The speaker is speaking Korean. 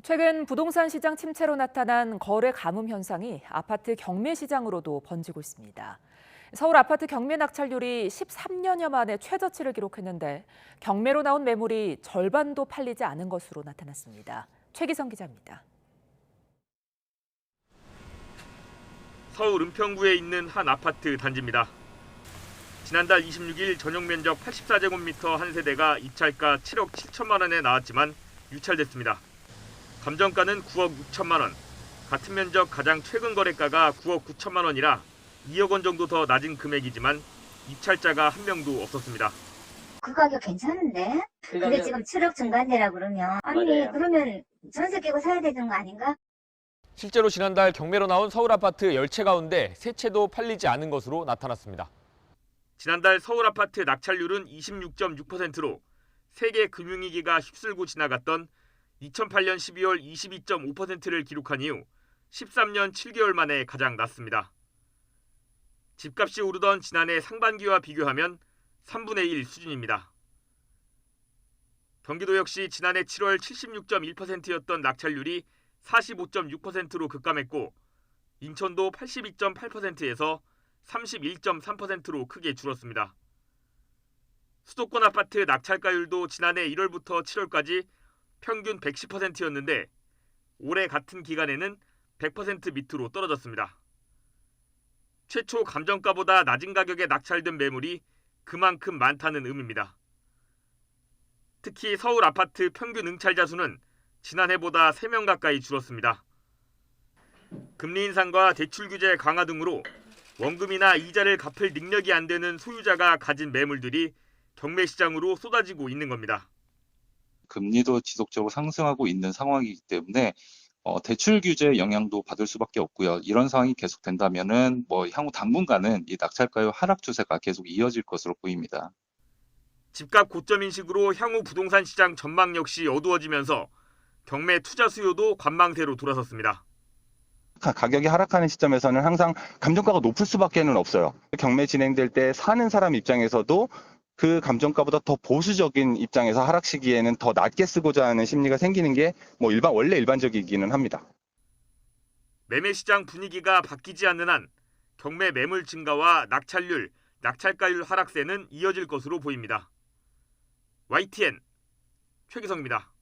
최근 부동산 시장 침체로 나타난 거래 감음 현상이 아파트 경매 시장으로도 번지고 있습니다. 서울 아파트 경매 낙찰률이 13년여 만에 최저치를 기록했는데 경매로 나온 매물이 절반도 팔리지 않은 것으로 나타났습니다. 최기성 기자입니다. 서울 은평구에 있는 한 아파트 단지입니다. 지난달 26일 전용 면적 84제곱미터 한 세대가 입찰가 7억 7천만 원에 나왔지만 유찰됐습니다. 감정가는 9억 6천만 원, 같은 면적 가장 최근 거래가가 9억 9천만 원이라 2억 원 정도 더 낮은 금액이지만 입찰자가 한 명도 없었습니다. 그 가격 괜찮은데? 근데 지금 7억 중반대라 그러면 아니 맞아요. 그러면 전세 끼고 사야 되는 거 아닌가? 실제로 지난달 경매로 나온 서울 아파트 10채 가운데 3채도 팔리지 않은 것으로 나타났습니다. 지난달 서울 아파트 낙찰률은 26.6%로 세계 금융위기가 휩쓸고 지나갔던 2008년 12월 22.5%를 기록한 이후 13년 7개월 만에 가장 낮습니다. 집값이 오르던 지난해 상반기와 비교하면 3분의 1 수준입니다. 경기도 역시 지난해 7월 76.1%였던 낙찰률이 45.6%로 급감했고 인천도 82.8%에서 31.3%로 크게 줄었습니다. 수도권 아파트 낙찰가율도 지난해 1월부터 7월까지 평균 110%였는데 올해 같은 기간에는 100% 밑으로 떨어졌습니다. 최초 감정가보다 낮은 가격에 낙찰된 매물이 그만큼 많다는 의미입니다. 특히 서울 아파트 평균 응찰자 수는 지난해보다 3명 가까이 줄었습니다. 금리 인상과 대출 규제 강화 등으로 원금이나 이자를 갚을 능력이 안 되는 소유자가 가진 매물들이 경매 시장으로 쏟아지고 있는 겁니다. 금리도 지속적으로 상승하고 있는 상황이기 때문에 대출 규제 영향도 받을 수밖에 없고요. 이런 상황이 계속된다면은 향후 당분간은 이 낙찰가율 하락 추세가 계속 이어질 것으로 보입니다. 집값 고점 인식으로 향후 부동산 시장 전망 역시 어두워지면서 경매 투자 수요도 관망세로 돌아섰습니다. 가격이 하락하는 시점에서는 항상 감정가가 높을 수밖에는 없어요. 경매 진행될 때 사는 사람 입장에서도 그 감정가보다 더 보수적인 입장에서 하락 시기에는 더 낮게 쓰고자 하는 심리가 생기는 게 원래 일반적이기는 합니다. 매매 시장 분위기가 바뀌지 않는 한 경매 매물 증가와 낙찰률, 낙찰가율 하락세는 이어질 것으로 보입니다. YTN 최기성입니다.